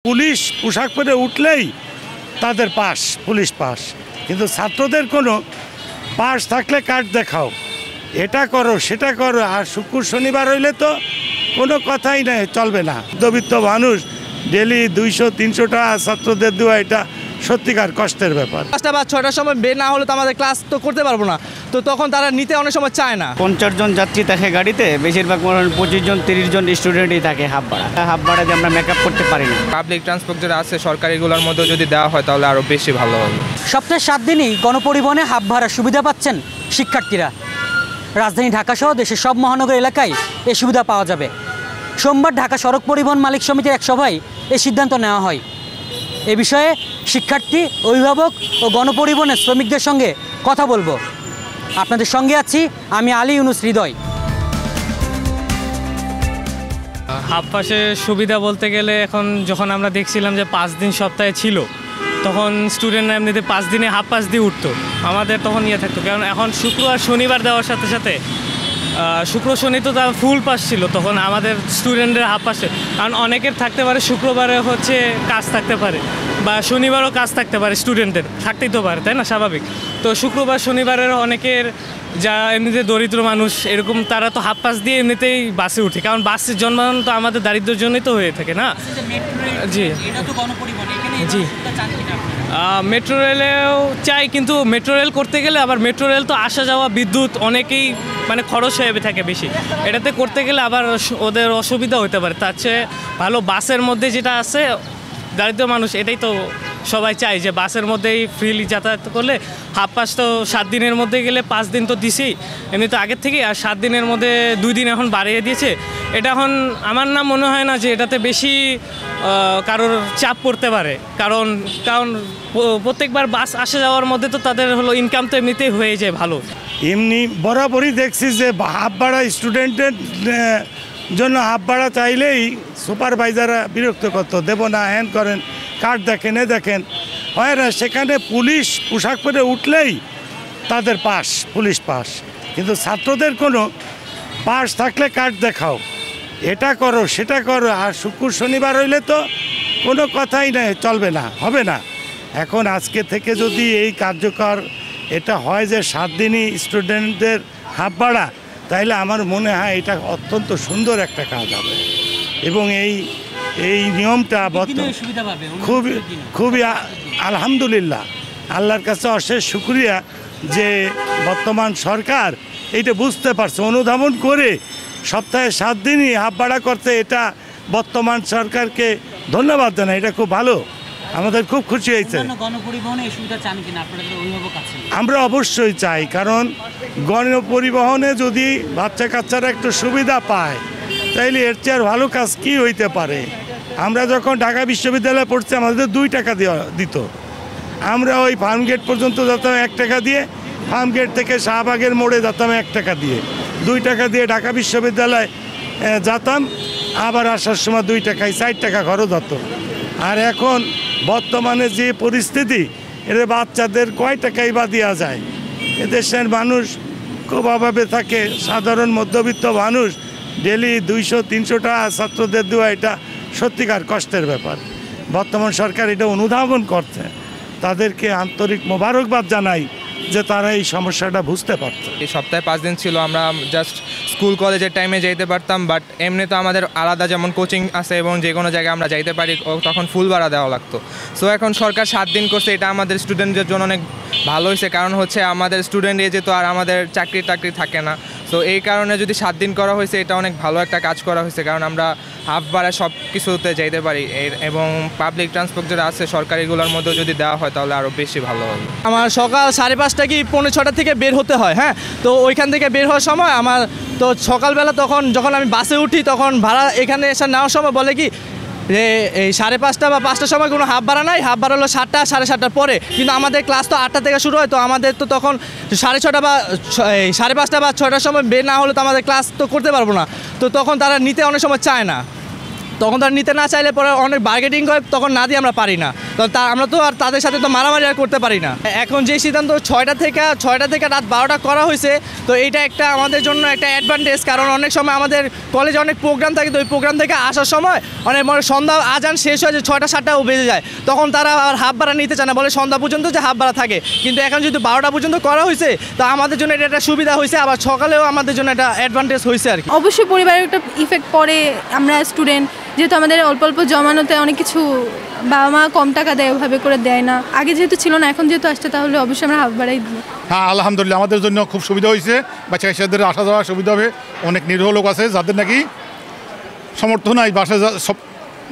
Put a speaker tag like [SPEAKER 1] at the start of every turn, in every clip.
[SPEAKER 1] Police পোশাক পরে উঠলেই তাদের পাস, পুলিশ পাস। কিন্তু ছাত্রদের কোনো পাস থাকলে কার্ড দেখাও, এটা করো সেটা করো, আর শুক্র শনিবার হইলে তো কোনো কথাই নাই, চলবে না। মধ্যবিত্ত মানুষ ডেলি 200-300 টাকা ছাত্রদের দেওয়া এটা সত্যিকার কষ্টের ব্যাপার।
[SPEAKER 2] 5টা বা 6টার সময় বের না হলে তো আমাদের ক্লাস তো করতে পারবো না, তো তখন তারা নিতে অনেক সময় চায় না।
[SPEAKER 3] 50 জন যাত্রী থাকে গাড়িতে, বেশিরভাগ 25 জন 30 জন স্টুডেন্টই থাকে হাফ ভাড়া দিয়ে আমরা মেকআপ করতে পারি না।
[SPEAKER 4] পাবলিক ট্রান্সপোর্ট যেটা আছে সরকারিগুলোর মধ্যে যদি দেওয়া হয় তাহলে আরও বেশি ভালো হবে।
[SPEAKER 5] সপ্তাহে 7 দিনই গণপরিবহনে হাফ ভাড়ার সুবিধা পাচ্ছেন শিক্ষার্থীরা। রাজধানী ঢাকাসহ দেশের সব মহানগর এলাকায় এই সুবিধা পাওয়া যাবে। সোমবার ঢাকা সড়ক পরিবহন মালিক সমিতির এক সভায় এই সিদ্ধান্ত নেওয়া হয়। এ বিষয়ে শিক্ষার্থী, অভিভাবক ও গণপরিবহনের শ্রমিকদের সঙ্গে কথা বলবো। আপনাদের সঙ্গে আছি আমি আলী ইউনুস হৃদয়।
[SPEAKER 6] হাফ পাসের সুবিধা বলতে গেলে এখন যখন আমরা দেখছিলাম যে 5 দিন সপ্তাহে ছিল, তখন স্টুডেন্টরা এমনিতে 5 দিনে হাফ পাস দিয়ে উঠতো, আমাদের তখন ইয়ে থাকতো। কারণ এখন শুক্র আর শনিবার দেওয়ার সাথে সাথে শুক্র শনি তো তার ফুল পাস ছিল, তখন আমাদের স্টুডেন্টদের হাফ পাসে। কারণ অনেকের থাকতে পারে শুক্রবারে হচ্ছে কাজ থাকতে পারে, বা শনিবারও কাজ থাকতে পারে, স্টুডেন্টদের থাকতেই তো পারে, তাই না, স্বাভাবিক। তো শুক্রবার শনিবারের অনেকের যা এমনিতে দরিদ্র মানুষ এরকম, তারা তো হাফ পাস দিয়ে এমনিতেই বাসে উঠে, কারণ বাসের জন্মানো তো আমাদের দারিদ্র্যের জন্যই তো হয়ে থাকে না। জি জি, মেট্রো রেলেও চাই, কিন্তু মেট্রো রেল করতে গেলে আবার মেট্রো রেল তো আসা যাওয়া বিদ্যুৎ অনেকেই মানে খরচ হয়ে থাকে বেশি, এটাতে করতে গেলে আবার ওদের অসুবিধা হতে পারে। তার চেয়ে ভালো বাসের মধ্যে যেটা আছে, দারিদ্র মানুষ এটাই তো সবাই চায় যে বাসের মধ্যেই ফ্রিলি যাতায়াত করলে। হাফ পাস তো 7 দিনের মধ্যে গেলে 5 দিন তো দিছি এমনি তো আগের থেকে, আর 7 দিনের মধ্যে 2 দিন এখন বাড়িয়ে দিয়েছে। এটা এখন আমার না মনে হয় না যে এটাতে বেশি কারোর চাপ পড়তে পারে, কারণ প্রত্যেকবার বাস আসা যাওয়ার মধ্যে তো তাদের হলো ইনকাম তো এমনিতেই হয়ে যায় ভালো।
[SPEAKER 1] এমনি বরাবরই দেখছি যে হাফ ভাড়া স্টুডেন্টের জন্য হাফ ভাড়া চাইলেই সুপারভাইজাররা বিরক্ত করতো, দেবো না, হ্যান করেন, কার্ড দেখেন, দেখেন হয় না। সেখানে পুলিশ পোশাক পরে উঠলেই তাদের পাস, পুলিশ পাস। কিন্তু ছাত্রদের কোনো পাস থাকলে কার্ড দেখাও, এটা করো সেটা করো, আর শুক্র শনিবার হইলে তো কোনো কথাই নাই, চলবে না, হবে না। এখন আজকে থেকে যদি এই কার্যকর এটা হয় যে 7 দিনই স্টুডেন্টদের হাফ ভাড়া, তাইলে আমার মনে হয় এটা অত্যন্ত সুন্দর একটা কাজ হবে। এবং এই নিয়মটা খুবই আলহামদুলিল্লাহ, আল্লাহর কাছে অশেষ শুকরিয়া যে বর্তমান সরকার এইটা বুঝতে পারছে, অনুধাবন করে সপ্তাহে 7 দিনই হাফ ভাড়া করতে, এটা বর্তমান সরকারকে ধন্যবাদ জানাই, এটা খুব ভালো, আমাদের খুব খুশি হয়েছে। আমরা অবশ্যই চাই, কারণ গণপরিবহনে যদি বাচ্চা কাচ্চারা একটু সুবিধা পায় তাইলে এর চেয়ে আর ভালো কাজ কি হইতে পারে। আমরা যখন ঢাকা বিশ্ববিদ্যালয়ে পড়ছি আমাদের 2 টাকা দিত, আমরা ওই ফার্মগেট পর্যন্ত যেতাম 1 টাকা দিয়ে, ফার্মগেট থেকে শাহবাগের মোড়ে যেতাম 1 টাকা দিয়ে, 2 টাকা দিয়ে ঢাকা বিশ্ববিদ্যালয়ে যেতাম, আবার আসার সময় 2 টাকায় 4 টাকা খরচ হতো। আর এখন বর্তমানে যে পরিস্থিতি, এর বাচ্চাদের কয় টাকাই বা দেওয়া যায়। এদেশের মানুষ খুব অভাবে থাকে, সাধারণ মধ্যবিত্ত মানুষ ডেলি 200-300 টাকা ছাত্রদের দেওয়া এটা সত্যিকার কষ্টের ব্যাপার। বর্তমান সরকার এটা অনুধাবন করছে, তাদেরকে আন্তরিক মোবারকবাদ জানাই যে তারা এই সমস্যাটা বুঝতে পারত।
[SPEAKER 4] এই সপ্তাহে 5 দিন ছিল, আমরা জাস্ট স্কুল কলেজের টাইমে যেতে পারতাম, বাট এমনি তো আমাদের আলাদা যেমন কোচিং আছে এবং যে কোনো জায়গায় আমরা যাইতে পারি, তখন ফুল ভাড়া দেওয়া লাগতো। সো এখন সরকার 7 দিন করছে, এটা আমাদের স্টুডেন্টদের জন্য অনেক ভালো হয়েছে, কারণ হচ্ছে আমাদের স্টুডেন্ট এজে তো আর আমাদের চাকরি থাকে না। সো এই কারণে যদি 7 দিন করা হয়েছে, এটা অনেক ভালো একটা কাজ করা হয়েছে, কারণ আমরা হাফ ভাড়া সব কিছুতে যাইতে পারি। এবং পাবলিক ট্রান্সপোর্ট যেটা আছে সরকারিগুলোর মধ্যে যদি দেওয়া হয় তাহলে আরও বেশি ভালো হবে।
[SPEAKER 2] আমার সকাল 5:30 কি 5:45 থেকে বের হতে হয়, হ্যাঁ, তো ওইখান থেকে বের হওয়ার সময় আমার তো সকালবেলা যখন আমি বাসে উঠি, তখন ভাড়া এখানে এসে নেওয়ার সময় বলে কি যে এই 5:30 বা 5টার সময় কোনো হাফ ভাড়া নাই, হাফ ভাড়া হলো 7টা 7:30টার পরে। কিন্তু আমাদের ক্লাস তো 8টা থেকে শুরু হয়, তো আমাদের তো তখন 6:30 বা 5:30 বা 6টার সময় বের না হলে তো আমাদের ক্লাস তো করতে পারবো না, তো তখন তারা নিতে অনেক সময় চায় না। তখন তারা নিতে না চাইলে পরে অনেক বার্গেটিং করে, তখন না দিয়ে আমরা পারি না। তো আমরা তো আর তাদের সাথে তো মারামারি আর করতে পারি না। এখন যে সিদ্ধান্ত 6টা থেকে রাত 12টা করা হয়েছে, তো এইটা একটা আমাদের জন্য একটা অ্যাডভান্টেজ। কারণ অনেক সময় আমাদের কলেজে অনেক প্রোগ্রাম থাকে, তো ওই প্রোগ্রাম থেকে আসার সময় অনেক সন্ধ্যা আজান শেষ হয়ে যায়, 6টা-7টাও বেজে যায়, তখন তারা আর হাফ ভাড়া নিতে চায় না, বলে সন্ধ্যা পর্যন্ত যে হাফ ভাড়া থাকে। কিন্তু এখন যদি 12টা পর্যন্ত করা হয়েছে, তা আমাদের জন্য এটা একটা সুবিধা হয়েছে, আবার সকালেও আমাদের জন্য একটা অ্যাডভান্টেজ হয়েছে আর কি।
[SPEAKER 7] অবশ্যই পরিবারের একটা ইফেক্ট পড়ে। আমরা স্টুডেন্ট যেহেতু আমাদের অল্প অল্প জমানোতে অনেক কিছু বাবা মা কম টাকা দেয়, ওভাবে করে দেয় না। আগে যেহেতু ছিল না, এখন যেহেতু আসছে, তাহলে অবশ্যই আমরা হাফ ভাড়াই দিই।
[SPEAKER 8] হ্যাঁ, আলহামদুলিল্লাহ আমাদের জন্য খুব সুবিধা হয়েছে। বাচ্চা কাচ্চাদের আসা যাওয়া সুবিধা হবে। অনেক নিরীহ লোক আছে যাদের নাকি সমর্থ নাই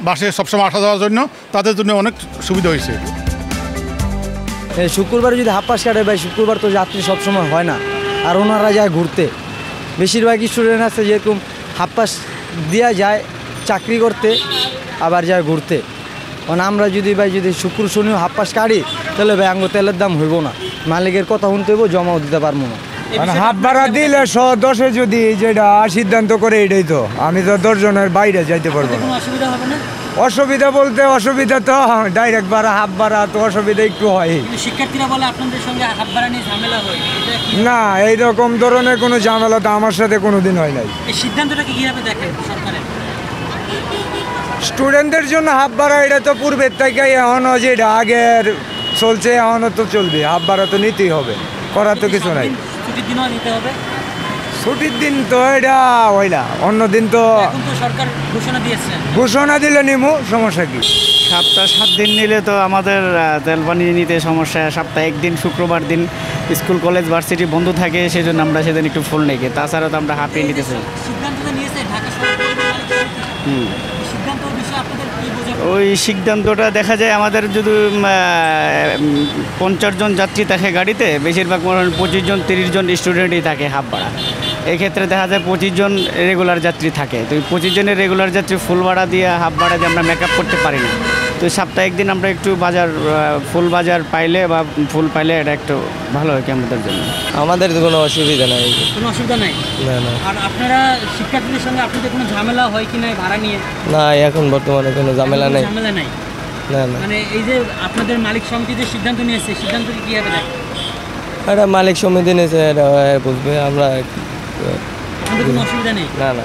[SPEAKER 8] বাসে সবসময় আসা যাওয়ার জন্য, তাদের জন্য অনেক সুবিধা হয়েছে।
[SPEAKER 9] শুক্রবার যদি হাফ পাস কাটে ভাই, শুক্রবার তো যাত্রী সবসময় হয় না, আর ওনারা যায় ঘুরতে। বেশিরভাগ স্টুডেন্ট আছে যেরকম হাফ পাস দেওয়া যায় চাকরি করতে, আবার যায় ঘুরতে। কারণ আমরা যদি শুক্র শনিও হাফ পাস কাটি, তাহলে ভাই আঙ্গ তেলের দাম হইব না, মালিকের কথা শুনতে হইব, জমাও দিতে পারবো না।
[SPEAKER 10] মানে হাফ ভাড়া দিলে 10 যদি যেটা সিদ্ধান্ত করে, এটাই তো আমি তো 10 জনের বাইরে যাইতে পারবো না। অসুবিধা বলতে অসুবিধা তো ডাইরেক্ট ভাড়া, হাফ ভাড়া তো অসুবিধা একটু হয়।
[SPEAKER 5] শিক্ষার্থীরা বলে আপনাদের সঙ্গে হাফ ভাড়া নিয়ে ঝামেলা হয়,
[SPEAKER 10] না এইরকম ধরনের কোনো ঝামেলা তো আমার সাথে কোনোদিন হয় নাই।
[SPEAKER 5] এই সিদ্ধান্তটাকে কিভাবে দেখেন সরকারের?
[SPEAKER 10] স্টুডেন্টদের জন্য হাফ ভাড়া এটা তো পূর্বের থেকে এখনও যেটা আগের চলছে, এখনও তো চলবে। হাফ ভাড়া তো নিতেই হবে, করার তো কিছু নাই।
[SPEAKER 5] ছুটির দিনও নিতে হবে?
[SPEAKER 10] ছুটির দিন তো এটা হয় না, অন্য দিন তো
[SPEAKER 5] এখন তো সরকার ঘোষণা দিয়েছে।
[SPEAKER 10] ঘোষণা দিলে নিমু, সমস্যা কি?
[SPEAKER 3] সপ্তাহে 7 দিন নিলে তো আমাদের তেল পানি নিতে সমস্যা। সপ্তাহে একদিন শুক্রবার দিন স্কুল কলেজ ভার্সিটি বন্ধ থাকে, সেই জন্য আমরা সেদিন একটু ফুল নেই। তাছাড়া তো আমরা হাফিয়ে নিতেছি।
[SPEAKER 7] সিদ্ধান্তটা নিয়েছে ঢাকা শহর পরিবহন মালিক সমিতি। সিদ্ধান্তের বিষয়ে আপনাদের কি বোঝা?
[SPEAKER 3] ওই সিদ্ধান্তটা দেখা যায় আমাদের যদি 50 জন যাত্রী থাকে গাড়িতে, বেশিরভাগ 25 জন 30 জন স্টুডেন্টই থাকে হাফ ভাড়া। এক্ষেত্রে দেখা যায় 25 জন রেগুলার যাত্রী থাকে। তো 25 জনের রেগুলার যাত্রী ফুল ভাড়া দিয়ে হাফ ভাড়া দিয়ে আমরা মেকআপ করতে পারি না। তো সপ্তাহে একদিন আমরা একটু ফুল বাজার পাইলে বা ফুল পাইলে এটা একটু ভালো হয় কি আমাদের জন্য।
[SPEAKER 9] আমাদের তো কোনো অসুবিধা নাই।
[SPEAKER 5] কোনো অসুবিধা নাই?
[SPEAKER 9] না না
[SPEAKER 5] আর আপনারা শিক্ষার্থীদের সঙ্গে আপনাদের কোনো ঝামেলা হয় কি না ভাড়া নিয়ে?
[SPEAKER 9] না, এখন বর্তমানে কোনো ঝামেলা নেই।
[SPEAKER 5] ঝামেলা নাই?
[SPEAKER 9] না না,
[SPEAKER 5] মানে এই যে আপনাদের মালিক সমিতি যে সিদ্ধান্ত নিয়েছে, সিদ্ধান্তটি কীভাবে দেখেন?
[SPEAKER 9] এটা মালিক সমিতি নিয়েছে, এটা বুঝবে। আমরা
[SPEAKER 5] আমাদের কোনো অসুবিধা নেই?
[SPEAKER 9] না না।